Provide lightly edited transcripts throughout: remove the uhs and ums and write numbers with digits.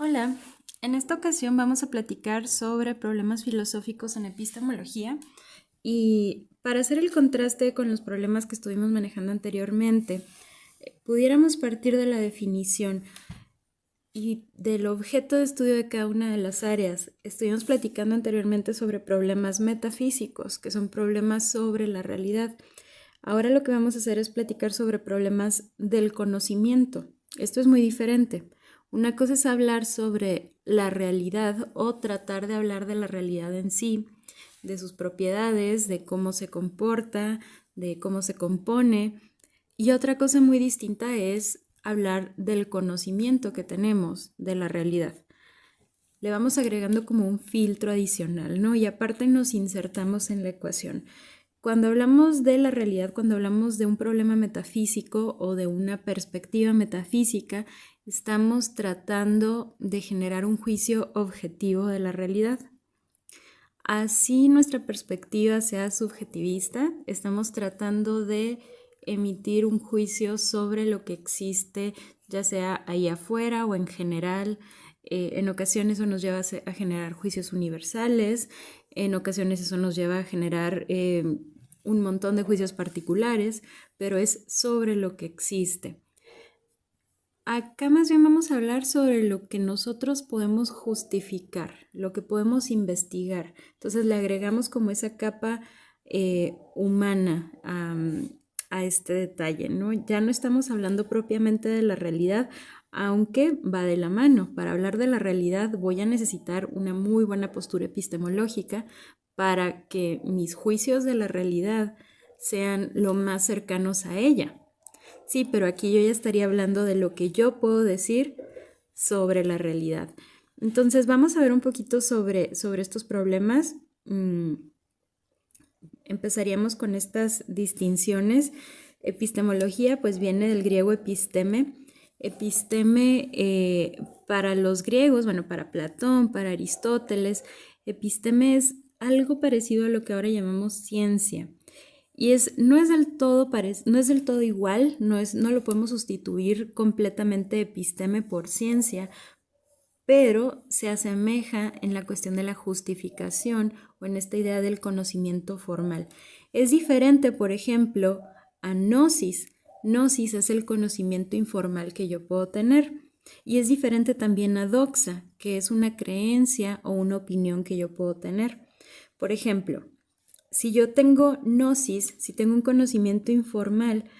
Hola, en esta ocasión vamos a platicar sobre problemas filosóficos en epistemología y para hacer el contraste con los problemas que estuvimos manejando anteriormente, pudiéramos partir de la definición y del objeto de estudio de cada una de las áreas. Estuvimos platicando anteriormente sobre problemas metafísicos, que son problemas sobre la realidad. Ahora lo que vamos a hacer es platicar sobre problemas del conocimiento. Esto es muy diferente. Una cosa es hablar sobre la realidad o tratar de hablar de la realidad en sí, de sus propiedades, de cómo se comporta, de cómo se compone. Y otra cosa muy distinta es hablar del conocimiento que tenemos de la realidad. Le vamos agregando como un filtro adicional, ¿no? Y aparte nos insertamos en la ecuación. Cuando hablamos de la realidad, cuando hablamos de un problema metafísico o de una perspectiva metafísica, estamos tratando de generar un juicio objetivo de la realidad. Así nuestra perspectiva sea subjetivista, estamos tratando de emitir un juicio sobre lo que existe, ya sea ahí afuera o en general. En ocasiones eso nos lleva a generar juicios universales, en ocasiones eso nos lleva a generar un montón de juicios particulares, pero es sobre lo que existe. Acá más bien vamos a hablar sobre lo que nosotros podemos justificar, lo que podemos investigar. Entonces le agregamos como esa capa humana a este detalle, ¿no? Ya no estamos hablando propiamente de la realidad, aunque va de la mano. Para hablar de la realidad voy a necesitar una muy buena postura epistemológica para que mis juicios de la realidad sean lo más cercanos a ella. Sí, pero aquí yo ya estaría hablando de lo que yo puedo decir sobre la realidad. Entonces vamos a ver un poquito sobre estos problemas. Empezaríamos con estas distinciones. Epistemología pues viene del griego episteme. Episteme para los griegos, bueno, para Platón, para Aristóteles, episteme es algo parecido a lo que ahora llamamos ciencia. Y no es del todo igual, no lo podemos sustituir completamente episteme por ciencia, pero se asemeja en la cuestión de la justificación o en esta idea del conocimiento formal. Es diferente, por ejemplo, a gnosis. Gnosis es el conocimiento informal que yo puedo tener. Y es diferente también a doxa, que es una creencia o una opinión que yo puedo tener. Por ejemplo, si yo tengo gnosis, si tengo un conocimiento informal,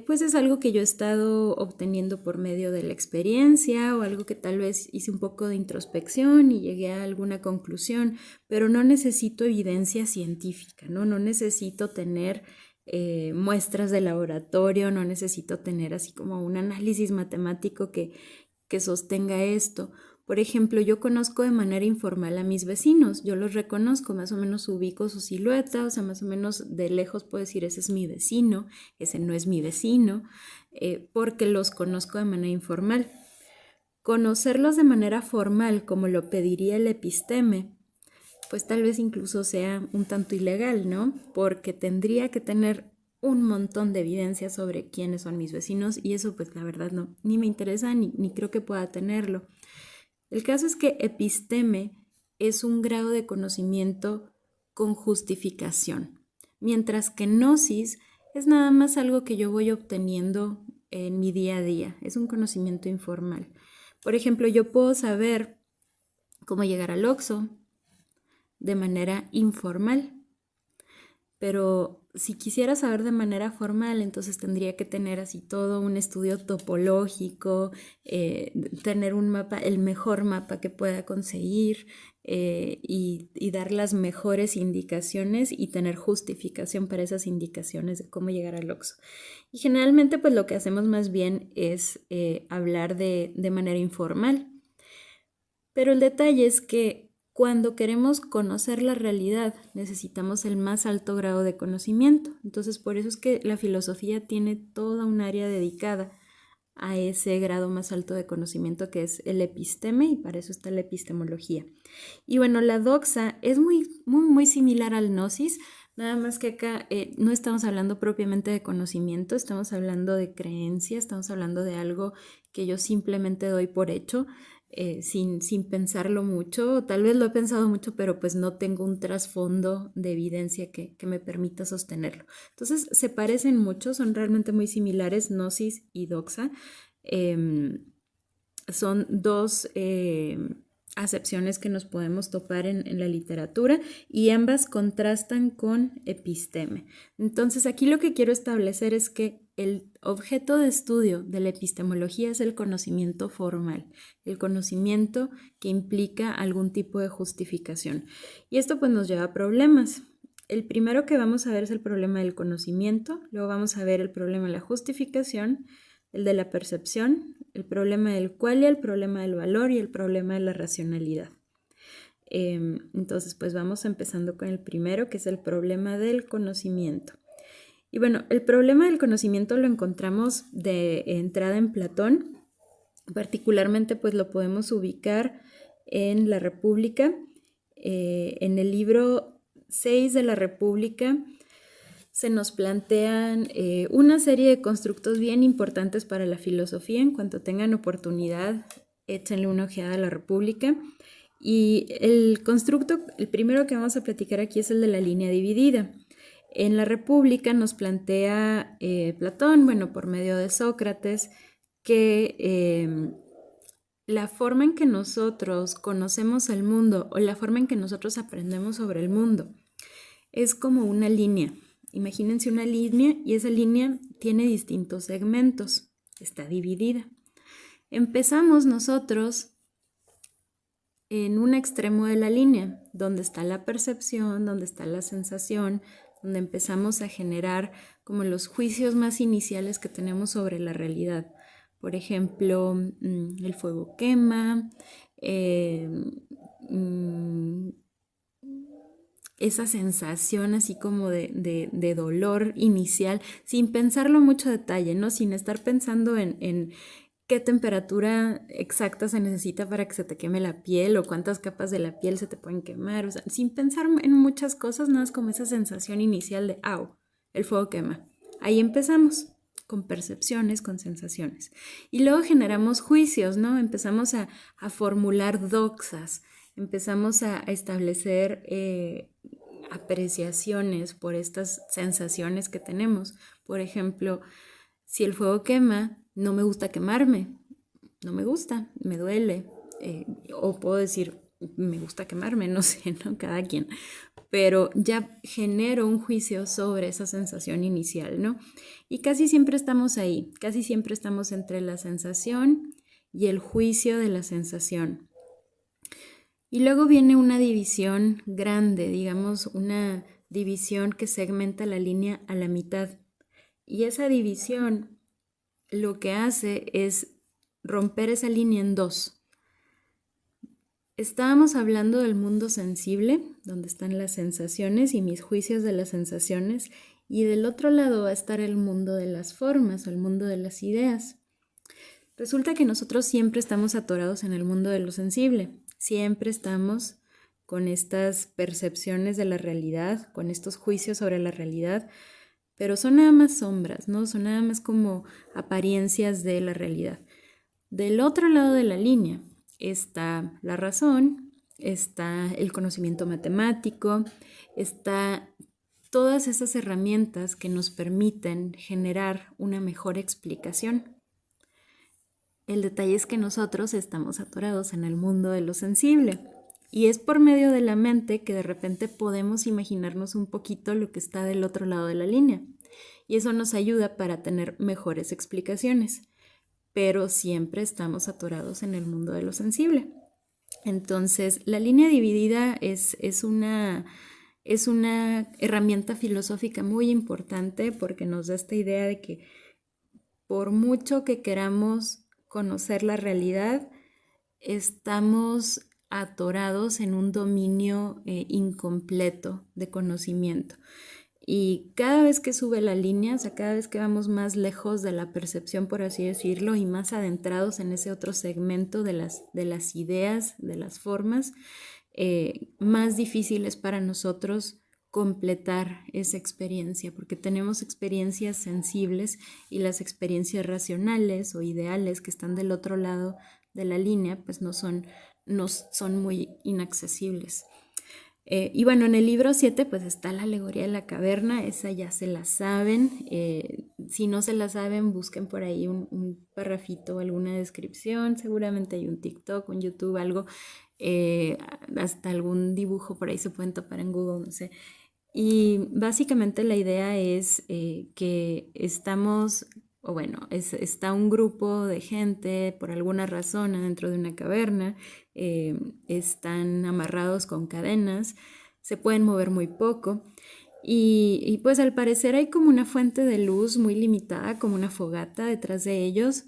pues es algo que yo he estado obteniendo por medio de la experiencia o algo que tal vez hice un poco de introspección y llegué a alguna conclusión, pero no necesito evidencia científica, ¿no? No necesito tener muestras de laboratorio, no necesito tener así como un análisis matemático que sostenga esto. Por ejemplo, yo conozco de manera informal a mis vecinos, yo los reconozco, más o menos ubico su silueta, o sea, más o menos de lejos puedo decir ese es mi vecino, ese no es mi vecino, porque los conozco de manera informal. Conocerlos de manera formal, como lo pediría el episteme, pues tal vez incluso sea un tanto ilegal, ¿no? Porque tendría que tener un montón de evidencia sobre quiénes son mis vecinos y eso pues la verdad no, ni me interesa ni creo que pueda tenerlo. El caso es que episteme es un grado de conocimiento con justificación, mientras que gnosis es nada más algo que yo voy obteniendo en mi día a día, es un conocimiento informal. Por ejemplo, yo puedo saber cómo llegar al Oxxo de manera informal, pero si quisiera saber de manera formal, entonces tendría que tener así todo un estudio topológico, tener un mapa, el mejor mapa que pueda conseguir y dar las mejores indicaciones y tener justificación para esas indicaciones de cómo llegar al Oxxo. Y generalmente pues lo que hacemos más bien es hablar de manera informal. Pero el detalle es que cuando queremos conocer la realidad, necesitamos el más alto grado de conocimiento. Entonces, por eso es que la filosofía tiene toda un área dedicada a ese grado más alto de conocimiento que es el episteme y para eso está la epistemología. Y bueno, la doxa es muy similar al gnosis, nada más que acá no estamos hablando propiamente de conocimiento, estamos hablando de creencia, estamos hablando de algo que yo simplemente doy por hecho. sin pensarlo mucho. Tal vez lo he pensado mucho, pero pues no tengo un trasfondo de evidencia que me permita sostenerlo. Entonces se parecen mucho, son realmente muy similares, gnosis y doxa. Son dos acepciones que nos podemos topar en la literatura y ambas contrastan con episteme. Entonces aquí lo que quiero establecer es que el objeto de estudio de la epistemología es el conocimiento formal, el conocimiento que implica algún tipo de justificación. Y esto pues nos lleva a problemas. El primero que vamos a ver es el problema del conocimiento, luego vamos a ver el problema de la justificación, el de la percepción, el problema del qualia, el problema del valor y el problema de la racionalidad. Entonces, pues vamos empezando con el primero, que es el problema del conocimiento. Y bueno, el problema del conocimiento lo encontramos de entrada en Platón. Particularmente, pues lo podemos ubicar en la República. En el libro 6 de la República se nos plantean una serie de constructos bien importantes para la filosofía. En cuanto tengan oportunidad, échenle una ojeada a la República. Y el constructo, el primero que vamos a platicar aquí es el de la línea dividida. En la República nos plantea Platón, bueno, por medio de Sócrates, que la forma en que nosotros conocemos el mundo o la forma en que nosotros aprendemos sobre el mundo es como una línea. Imagínense una línea y esa línea tiene distintos segmentos, está dividida. Empezamos nosotros en un extremo de la línea, donde está la percepción, donde está la sensación, donde empezamos a generar como los juicios más iniciales que tenemos sobre la realidad. Por ejemplo, el fuego quema, esa sensación así como de dolor inicial, sin pensarlo mucho detalle, ¿no? Sin estar pensando en qué temperatura exacta se necesita para que se te queme la piel o cuántas capas de la piel se te pueden quemar, o sea, sin pensar en muchas cosas, nada más como esa sensación inicial de, ¡au!, el fuego quema. Ahí empezamos, con percepciones, con sensaciones. Y luego generamos juicios, ¿no? Empezamos a formular doxas, empezamos a establecer apreciaciones por estas sensaciones que tenemos. Por ejemplo, si el fuego quema, no me gusta quemarme, no me gusta, me duele. O puedo decir, me gusta quemarme, no sé, ¿no? Cada quien. Pero ya genero un juicio sobre esa sensación inicial, ¿no? Y casi siempre estamos ahí, casi siempre estamos entre la sensación y el juicio de la sensación. Y luego viene una división grande, digamos, una división que segmenta la línea a la mitad. Y esa división lo que hace es romper esa línea en dos. Estábamos hablando del mundo sensible, donde están las sensaciones y mis juicios de las sensaciones, y del otro lado va a estar el mundo de las formas o el mundo de las ideas. Resulta que nosotros siempre estamos atorados en el mundo de lo sensible, siempre estamos con estas percepciones de la realidad, con estos juicios sobre la realidad, pero son nada más sombras, ¿no? Son nada más como apariencias de la realidad. Del otro lado de la línea está la razón, está el conocimiento matemático, está todas esas herramientas que nos permiten generar una mejor explicación. El detalle es que nosotros estamos atorados en el mundo de lo sensible y es por medio de la mente que de repente podemos imaginarnos un poquito lo que está del otro lado de la línea y eso nos ayuda para tener mejores explicaciones, pero siempre estamos atorados en el mundo de lo sensible. Entonces, la línea dividida es una herramienta filosófica muy importante porque nos da esta idea de que por mucho que queramos conocer la realidad, estamos atorados en un dominio incompleto de conocimiento. Y cada vez que sube la línea, o sea, cada vez que vamos más lejos de la percepción, por así decirlo, y más adentrados en ese otro segmento de las ideas, de las formas, más difícil es para nosotros completar esa experiencia, porque tenemos experiencias sensibles y las experiencias racionales o ideales que están del otro lado de la línea, pues no son muy inaccesibles. Y bueno, en el libro 7 pues está la alegoría de la caverna, esa ya se la saben. Si no se la saben, busquen por ahí un parrafito o alguna descripción, seguramente hay un TikTok, un YouTube, algo, hasta algún dibujo por ahí se pueden topar en Google, no sé. Y básicamente la idea es que estamos, o bueno, está un grupo de gente por alguna razón dentro de una caverna, están amarrados con cadenas, se pueden mover muy poco y pues al parecer hay como una fuente de luz muy limitada, como una fogata detrás de ellos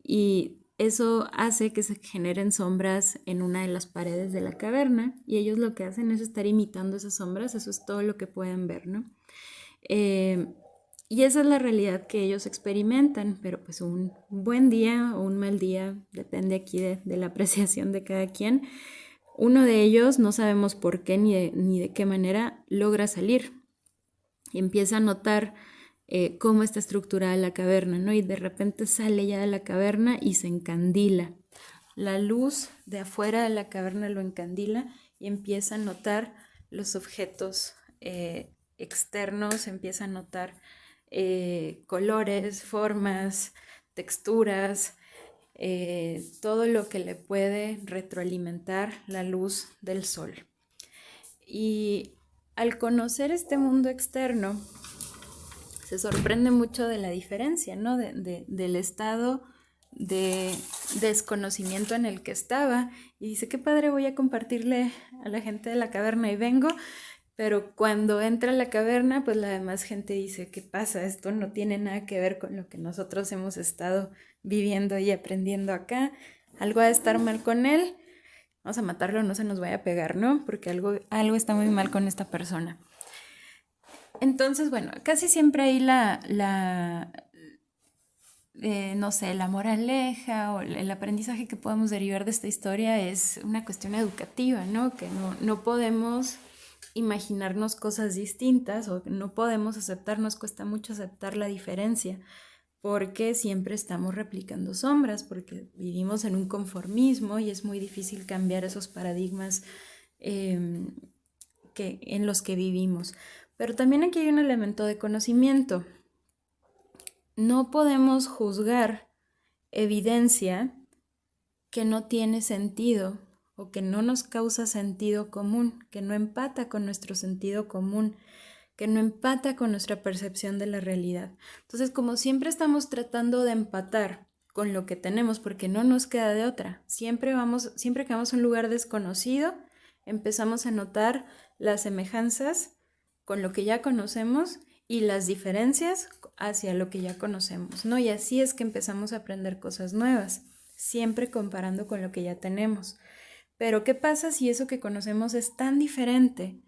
y eso hace que se generen sombras en una de las paredes de la caverna y ellos lo que hacen es estar imitando esas sombras, eso es todo lo que pueden ver, ¿no? Y esa es la realidad que ellos experimentan, pero pues un buen día o un mal día, depende aquí de la apreciación de cada quien, uno de ellos, no sabemos por qué ni de qué manera, logra salir y empieza a notar cómo está estructurada la caverna, ¿no? Y de repente sale ya de la caverna y se encandila. La luz de afuera de la caverna lo encandila y empieza a notar los objetos externos, empieza a notar colores, formas, texturas, todo lo que le puede retroalimentar la luz del sol. Y al conocer este mundo externo, se sorprende mucho de la diferencia, ¿no? Del estado de desconocimiento en el que estaba. Y dice, qué padre, voy a compartirle a la gente de la caverna y vengo. Pero cuando entra a la caverna, pues la demás gente dice, ¿qué pasa? Esto no tiene nada que ver con lo que nosotros hemos estado viviendo y aprendiendo acá. Algo ha de estar mal con él. Vamos a matarlo, no se nos vaya a pegar, ¿no? Porque algo está muy mal con esta persona. Entonces, bueno, casi siempre ahí no sé, la moraleja o el aprendizaje que podemos derivar de esta historia es una cuestión educativa, ¿no? Que no podemos imaginarnos cosas distintas o no podemos aceptar, nos cuesta mucho aceptar la diferencia porque siempre estamos replicando sombras, porque vivimos en un conformismo y es muy difícil cambiar esos paradigmas en los que vivimos. Pero también aquí hay un elemento de conocimiento. No podemos juzgar evidencia que no tiene sentido o que no nos causa sentido común, que no empata con nuestro sentido común, que no empata con nuestra percepción de la realidad. Entonces, como siempre estamos tratando de empatar con lo que tenemos, porque no nos queda de otra, siempre que vamos a un lugar desconocido, empezamos a notar las semejanzas con lo que ya conocemos y las diferencias hacia lo que ya conocemos, ¿no? Y así es que empezamos a aprender cosas nuevas, siempre comparando con lo que ya tenemos. Pero ¿qué pasa si eso que conocemos es tan diferente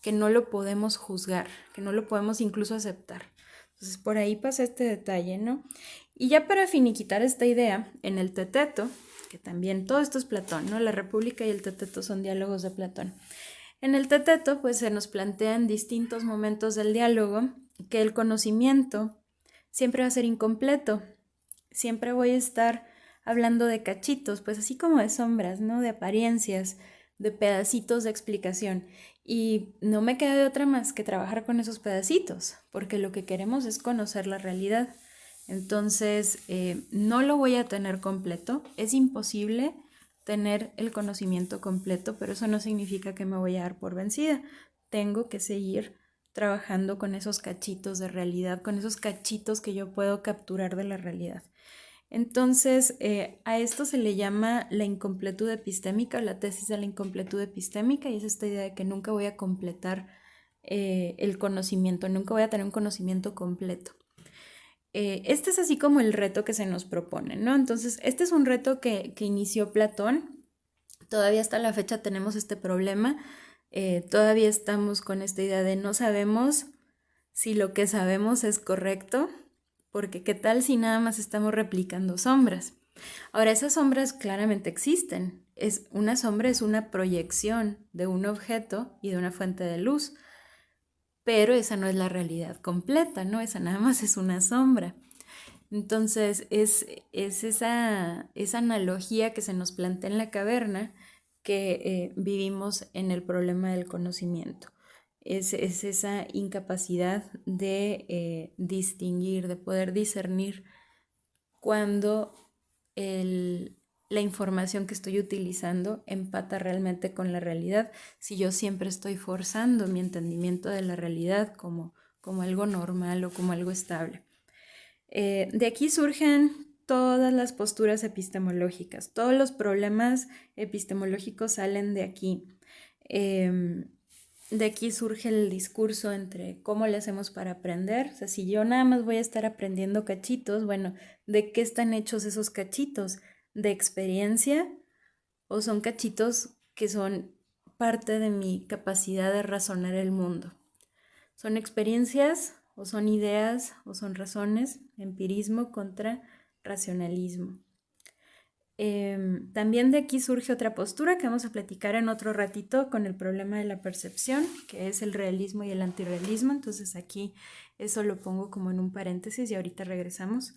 que no lo podemos juzgar, que no lo podemos incluso aceptar? Entonces por ahí pasa este detalle, ¿no? Y ya para finiquitar esta idea, en el Teteto, que también todo esto es Platón, ¿no? La República y el Teteto son diálogos de Platón. En el Teteto, pues se nos plantea en distintos momentos del diálogo que el conocimiento siempre va a ser incompleto. Siempre voy a estar hablando de cachitos, pues así como de sombras, ¿no? De apariencias, de pedacitos de explicación. Y no me queda de otra más que trabajar con esos pedacitos, porque lo que queremos es conocer la realidad. Entonces, no lo voy a tener completo, es imposible tener el conocimiento completo, pero eso no significa que me voy a dar por vencida. Tengo que seguir trabajando con esos cachitos de realidad, con esos cachitos que yo puedo capturar de la realidad. Entonces, a esto se le llama la incompletud epistémica, la tesis de la incompletud epistémica, y es esta idea de que nunca voy a completar el conocimiento, nunca voy a tener un conocimiento completo. Este es así como el reto que se nos propone, ¿no? Entonces, este es un reto que inició Platón. Todavía hasta la fecha tenemos este problema. Todavía estamos con esta idea de no sabemos si lo que sabemos es correcto, porque ¿qué tal si nada más estamos replicando sombras? Ahora, esas sombras claramente existen. Una sombra es una proyección de un objeto y de una fuente de luz. pero esa no es la realidad completa, ¿no? Esa nada más es una sombra. Entonces, es esa analogía que se nos plantea en la caverna que vivimos en el problema del conocimiento. Es esa incapacidad de distinguir, de poder discernir cuando la información que estoy utilizando empata realmente con la realidad, si yo siempre estoy forzando mi entendimiento de la realidad como algo normal o como algo estable. De aquí surgen todas las posturas epistemológicas, todos los problemas epistemológicos salen de aquí. De aquí surge el discurso entre cómo le hacemos para aprender. O sea, si yo nada más voy a estar aprendiendo cachitos, bueno, ¿de qué están hechos esos cachitos? ¿De experiencia o son cachitos que son parte de mi capacidad de razonar el mundo? ¿Son experiencias o son ideas o son razones? Empirismo contra racionalismo. También de aquí surge otra postura que vamos a platicar en otro ratito con el problema de la percepción, que es el realismo y el antirrealismo. Entonces aquí eso lo pongo como en un paréntesis y ahorita regresamos.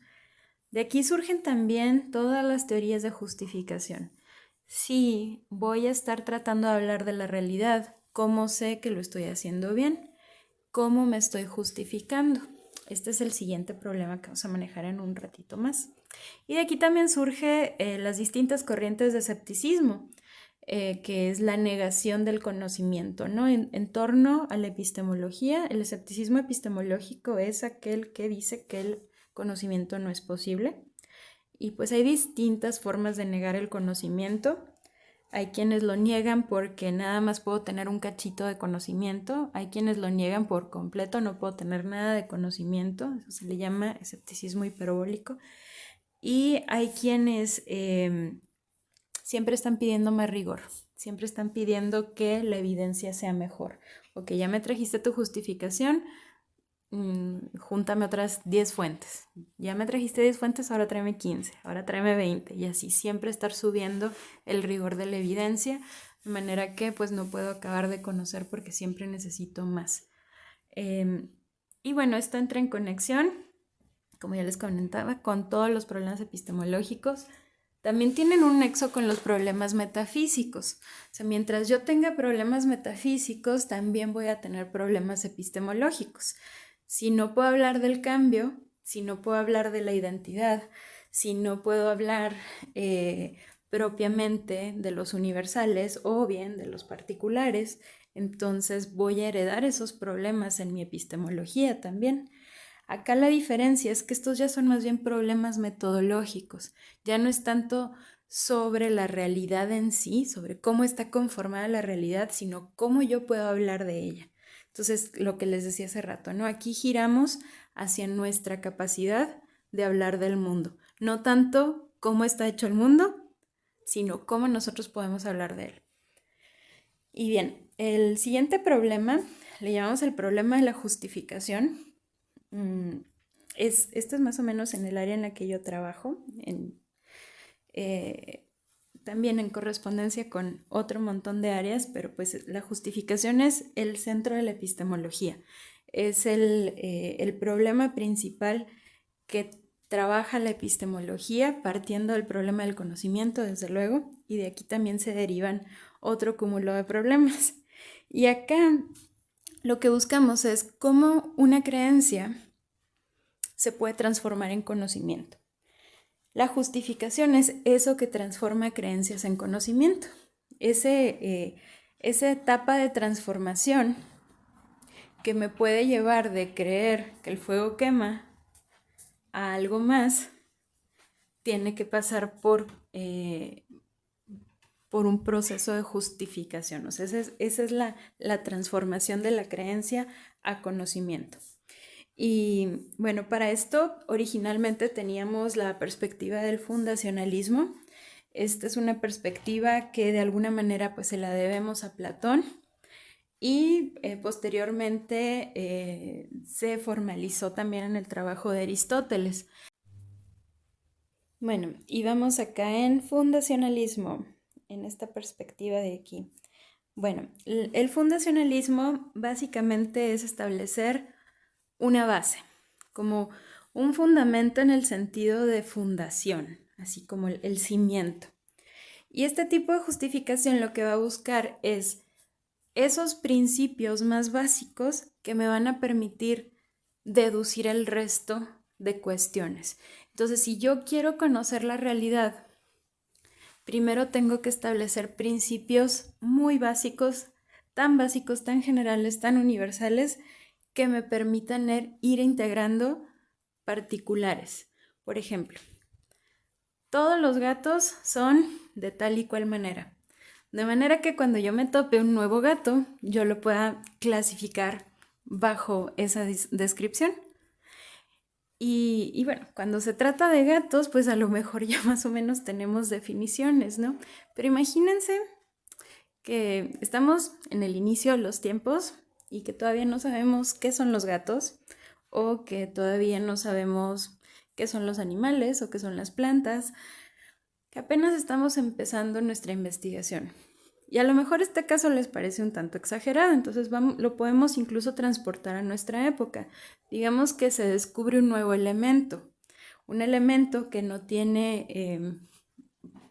De aquí surgen también todas las teorías de justificación. Si voy a estar tratando de hablar de la realidad, ¿cómo sé que lo estoy haciendo bien? ¿Cómo me estoy justificando? Este es el siguiente problema que vamos a manejar en un ratito más. Y de aquí también surge las distintas corrientes de escepticismo, que es la negación del conocimiento, ¿no? En torno a la epistemología, el escepticismo epistemológico es aquel que dice que el conocimiento no es posible. Y pues hay distintas formas de negar el conocimiento. Hay quienes lo niegan porque nada más puedo tener un cachito de conocimiento. Hay quienes lo niegan por completo, no puedo tener nada de conocimiento. Eso se le llama escepticismo hiperbólico. Y hay quienes siempre están pidiendo más rigor, siempre están pidiendo que la evidencia sea mejor. Ok, ya me trajiste tu justificación, júntame otras 10 fuentes. Ya me trajiste 10 fuentes, ahora tráeme 15, ahora tráeme 20. Y así siempre estar subiendo el rigor de la evidencia, de manera que pues no puedo acabar de conocer porque siempre necesito más. Y bueno, esto entra en conexión, como ya les comentaba, con todos los problemas epistemológicos. También tienen un nexo con los problemas metafísicos. O sea, mientras yo tenga problemas metafísicos, también voy a tener problemas epistemológicos. Si no puedo hablar del cambio, si no puedo hablar de la identidad, si no puedo hablar propiamente de los universales o bien de los particulares, entonces voy a heredar esos problemas en mi epistemología también. Acá la diferencia es que estos ya son más bien problemas metodológicos, ya no es tanto sobre la realidad en sí, sobre cómo está conformada la realidad, sino cómo yo puedo hablar de ella. Entonces, lo que les decía hace rato, ¿no? Aquí giramos hacia nuestra capacidad de hablar del mundo, no tanto cómo está hecho el mundo, sino cómo nosotros podemos hablar de él. Y bien, el siguiente problema le llamamos el problema de la justificación. Esto es más o menos en el área en la que yo trabajo, también en correspondencia con otro montón de áreas, pero pues la justificación es el centro de la epistemología, es el problema principal que trabaja la epistemología partiendo del problema del conocimiento, desde luego, y de aquí también se derivan otro cúmulo de problemas. Y acá lo que buscamos es cómo una creencia se puede transformar en conocimiento. La justificación es eso que transforma creencias en conocimiento. Esa etapa de transformación que me puede llevar de creer que el fuego quema a algo más, tiene que pasar por un proceso de justificación. O sea, esa es la transformación de la creencia a conocimiento. Y bueno, para esto originalmente teníamos la perspectiva del fundacionalismo. Esta es una perspectiva que de alguna manera pues se la debemos a Platón y posteriormente se formalizó también en el trabajo de Aristóteles. Bueno, y vamos acá en fundacionalismo, en esta perspectiva de aquí. Bueno, el fundacionalismo básicamente es establecer una base, como un fundamento en el sentido de fundación, así como el cimiento. Y este tipo de justificación lo que va a buscar es esos principios más básicos que me van a permitir deducir el resto de cuestiones. Entonces, si yo quiero conocer la realidad, primero tengo que establecer principios muy básicos, tan generales, tan universales, que me permitan ir integrando particulares. Por ejemplo, todos los gatos son de tal y cual manera. De manera que cuando yo me tope un nuevo gato, yo lo pueda clasificar bajo esa descripción. Y bueno, cuando se trata de gatos, pues a lo mejor ya más o menos tenemos definiciones, ¿no? Pero imagínense que estamos en el inicio de los tiempos y que todavía no sabemos qué son los gatos o que todavía no sabemos qué son los animales o qué son las plantas, que apenas estamos empezando nuestra investigación. Y a lo mejor este caso les parece un tanto exagerado, entonces lo podemos incluso transportar a nuestra época. Digamos que se descubre un nuevo elemento, un elemento que no tiene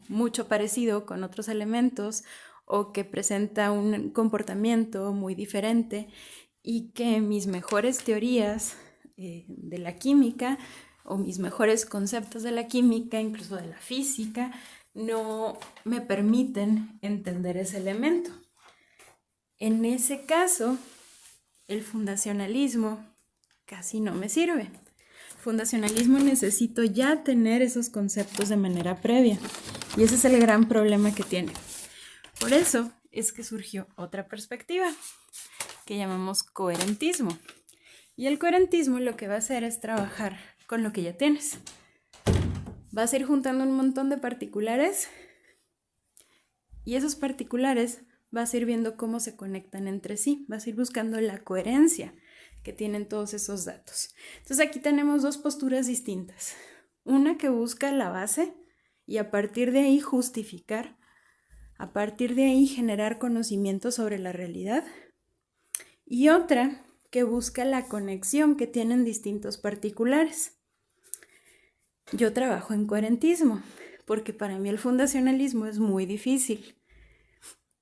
mucho parecido con otros elementos o que presenta un comportamiento muy diferente y que mis mejores teorías de la química o mis mejores conceptos de la química, incluso de la física, no me permiten entender ese elemento. En ese caso, el fundacionalismo casi no me sirve. Fundacionalismo necesito ya tener esos conceptos de manera previa y ese es el gran problema que tiene. Por eso es que surgió otra perspectiva que llamamos coherentismo. Y el coherentismo lo que va a hacer es trabajar con lo que ya tienes. Vas a ir juntando un montón de particulares y esos particulares vas a ir viendo cómo se conectan entre sí, vas a ir buscando la coherencia que tienen todos esos datos. Entonces aquí tenemos dos posturas distintas. Una que busca la base y a partir de ahí justificar, a partir de ahí generar conocimiento sobre la realidad. Y otra que busca la conexión que tienen distintos particulares. Yo trabajo en coherentismo, porque para mí el fundacionalismo es muy difícil.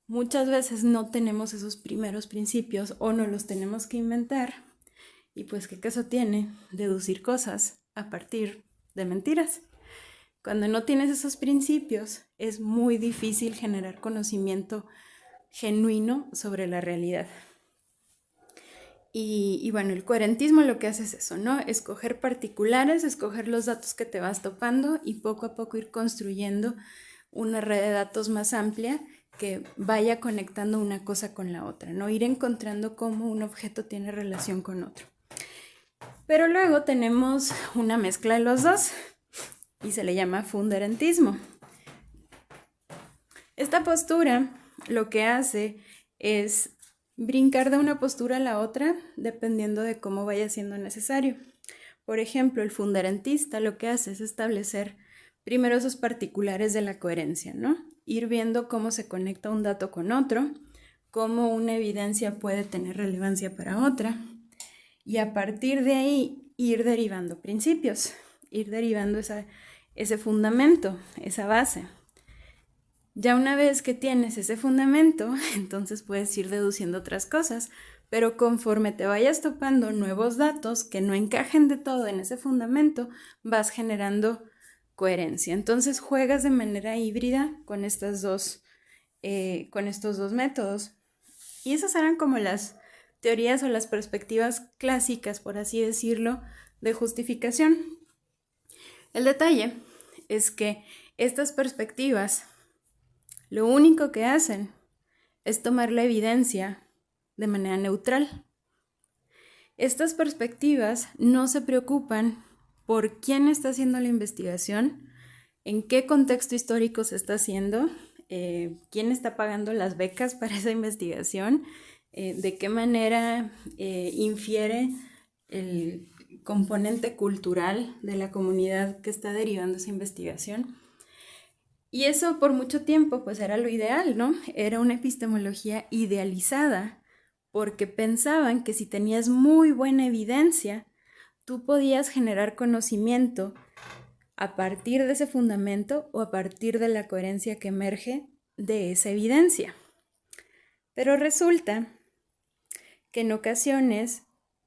Muchas veces no tenemos esos primeros principios o no los tenemos que inventar. Y pues, ¿qué caso tiene deducir cosas a partir de mentiras? Cuando no tienes esos principios, es muy difícil generar conocimiento genuino sobre la realidad. Y bueno, el coherentismo lo que hace es eso, ¿no? Escoger particulares, escoger los datos que te vas topando y poco a poco ir construyendo una red de datos más amplia que vaya conectando una cosa con la otra, ¿no? Ir encontrando cómo un objeto tiene relación con otro. Pero luego tenemos una mezcla de los dos y se le llama fundarentismo. Esta postura lo que hace es brincar de una postura a la otra dependiendo de cómo vaya siendo necesario. Por ejemplo, el fundarentista lo que hace es establecer primero esos particulares de la coherencia, ¿no? Ir viendo cómo se conecta un dato con otro, cómo una evidencia puede tener relevancia para otra, y a partir de ahí ir derivando principios, ir derivando ese fundamento, esa base. Ya una vez que tienes ese fundamento, entonces puedes ir deduciendo otras cosas, pero conforme te vayas topando nuevos datos que no encajen de todo en ese fundamento, vas generando coherencia. Entonces juegas de manera híbrida con estos dos métodos. Y esas eran como las teorías o las perspectivas clásicas, por así decirlo, de justificación. El detalle es que estas perspectivas lo único que hacen es tomar la evidencia de manera neutral. Estas perspectivas no se preocupan por quién está haciendo la investigación, en qué contexto histórico se está haciendo, quién está pagando las becas para esa investigación, de qué manera infiere el componente cultural de la comunidad que está derivando esa investigación. Y eso por mucho tiempo pues era lo ideal, ¿no? Era una epistemología idealizada porque pensaban que si tenías muy buena evidencia, tú podías generar conocimiento a partir de ese fundamento o a partir de la coherencia que emerge de esa evidencia. Pero resulta que en ocasiones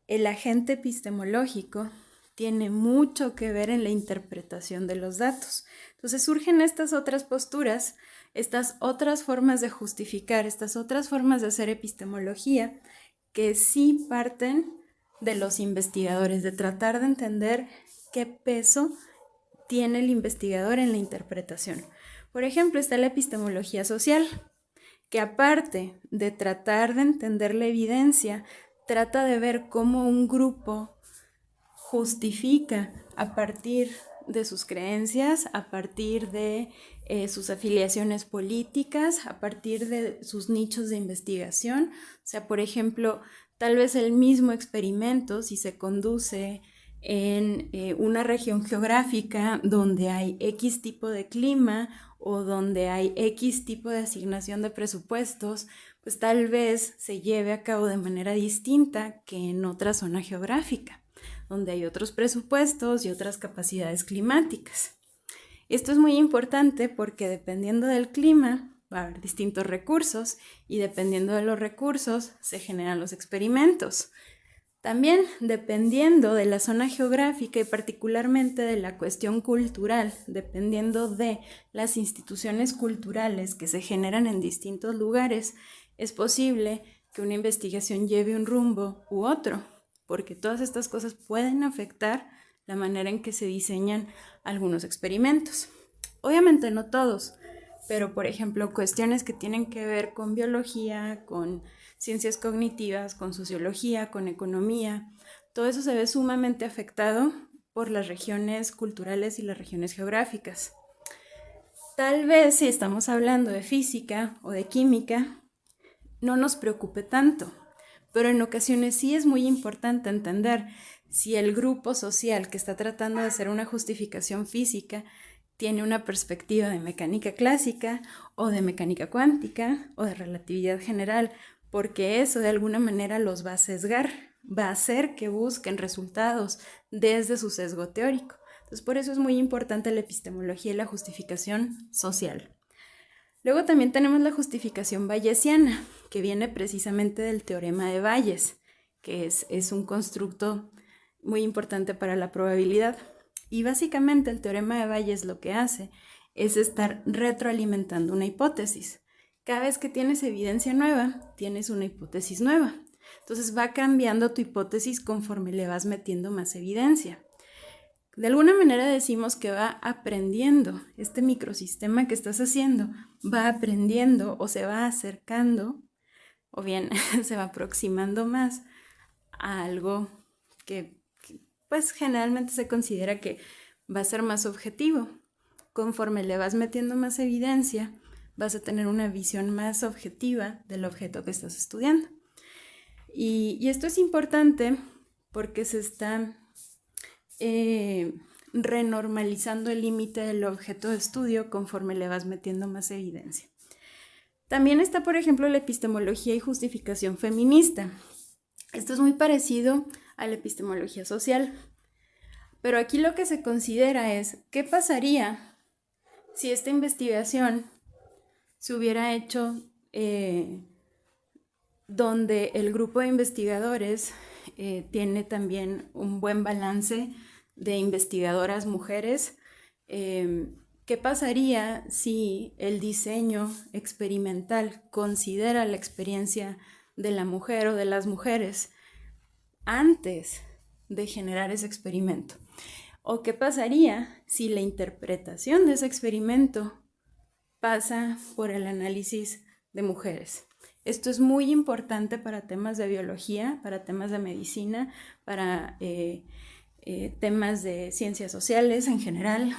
el agente epistemológico tiene mucho que ver en la interpretación de los datos. Entonces surgen estas otras posturas, estas otras formas de justificar, estas otras formas de hacer epistemología que sí parten de los investigadores, de tratar de entender qué peso tiene el investigador en la interpretación. Por ejemplo, está la epistemología social, que aparte de tratar de entender la evidencia, trata de ver cómo un grupo justifica a partir de sus creencias, a partir de sus afiliaciones políticas, a partir de sus nichos de investigación. O sea, por ejemplo, tal vez el mismo experimento, si se conduce en una región geográfica donde hay X tipo de clima o donde hay X tipo de asignación de presupuestos, pues tal vez se lleve a cabo de manera distinta que en otra zona geográfica, donde hay otros presupuestos y otras capacidades climáticas. Esto es muy importante porque dependiendo del clima va a haber distintos recursos y dependiendo de los recursos se generan los experimentos. También dependiendo de la zona geográfica y particularmente de la cuestión cultural, dependiendo de las instituciones culturales que se generan en distintos lugares, es posible que una investigación lleve un rumbo u otro, porque todas estas cosas pueden afectar la manera en que se diseñan algunos experimentos. Obviamente no todos, pero por ejemplo cuestiones que tienen que ver con biología, con ciencias cognitivas, con sociología, con economía, todo eso se ve sumamente afectado por las regiones culturales y las regiones geográficas. Tal vez si estamos hablando de física o de química, no nos preocupe tanto, pero en ocasiones sí es muy importante entender si el grupo social que está tratando de hacer una justificación física tiene una perspectiva de mecánica clásica o de mecánica cuántica o de relatividad general, porque eso de alguna manera los va a sesgar, va a hacer que busquen resultados desde su sesgo teórico. Entonces, por eso es muy importante la epistemología y la justificación social. Luego también tenemos la justificación bayesiana, que viene precisamente del teorema de Bayes, que es un constructo muy importante para la probabilidad. Y básicamente el teorema de Bayes lo que hace es estar retroalimentando una hipótesis. Cada vez que tienes evidencia nueva, tienes una hipótesis nueva. Entonces va cambiando tu hipótesis conforme le vas metiendo más evidencia. De alguna manera decimos que va aprendiendo, este microsistema que estás haciendo va aprendiendo o se va acercando o bien se va aproximando más a algo que pues generalmente se considera que va a ser más objetivo. Conforme le vas metiendo más evidencia, vas a tener una visión más objetiva del objeto que estás estudiando. Y esto es importante porque se está renormalizando el límite del objeto de estudio conforme le vas metiendo más evidencia. También está, por ejemplo, la epistemología y justificación feminista. Esto es muy parecido a la epistemología social, pero aquí lo que se considera es ¿qué pasaría si esta investigación se hubiera hecho donde el grupo de investigadores tiene también un buen balance de investigadoras mujeres? ¿Qué pasaría si el diseño experimental considera la experiencia de la mujer o de las mujeres antes de generar ese experimento? ¿O qué pasaría si la interpretación de ese experimento pasa por el análisis de mujeres? Esto es muy importante para temas de biología, para temas de medicina, para temas de ciencias sociales en general,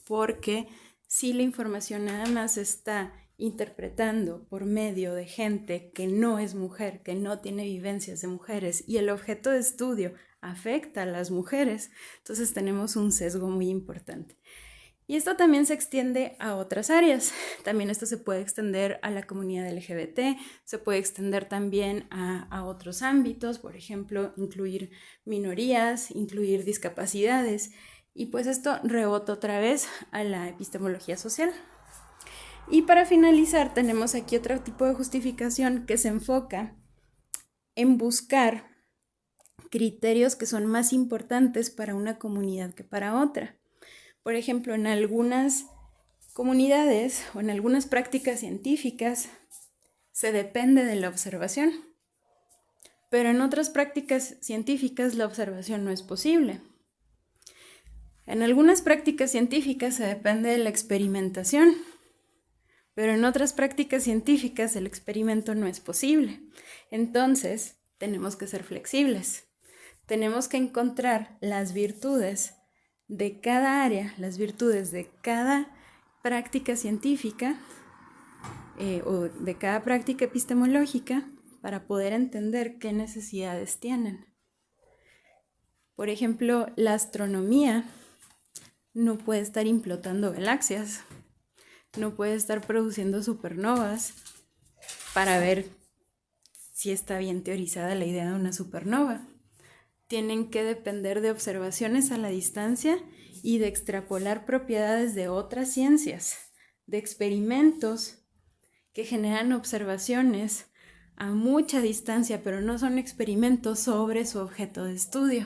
porque si la información nada más está interpretando por medio de gente que no es mujer, que no tiene vivencias de mujeres y el objeto de estudio afecta a las mujeres, entonces tenemos un sesgo muy importante. Y esto también se extiende a otras áreas. También esto se puede extender a la comunidad LGBT, se puede extender también a otros ámbitos, por ejemplo, incluir minorías, incluir discapacidades. Y pues esto rebota otra vez a la epistemología social. Y para finalizar, tenemos aquí otro tipo de justificación que se enfoca en buscar criterios que son más importantes para una comunidad que para otra. Por ejemplo, en algunas comunidades o en algunas prácticas científicas se depende de la observación, pero en otras prácticas científicas la observación no es posible. En algunas prácticas científicas se depende de la experimentación, pero en otras prácticas científicas el experimento no es posible. Entonces, tenemos que ser flexibles. Tenemos que encontrar las virtudes de cada área, las virtudes de cada práctica científica o de cada práctica epistemológica para poder entender qué necesidades tienen. Por ejemplo, la astronomía no puede estar implotando galaxias, no puede estar produciendo supernovas para ver si está bien teorizada la idea de una supernova. Tienen que depender de observaciones a la distancia y de extrapolar propiedades de otras ciencias, de experimentos que generan observaciones a mucha distancia, pero no son experimentos sobre su objeto de estudio.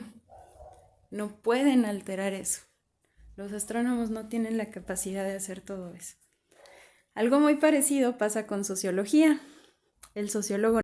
No pueden alterar eso. Los astrónomos no tienen la capacidad de hacer todo eso. Algo muy parecido pasa con sociología. El sociólogo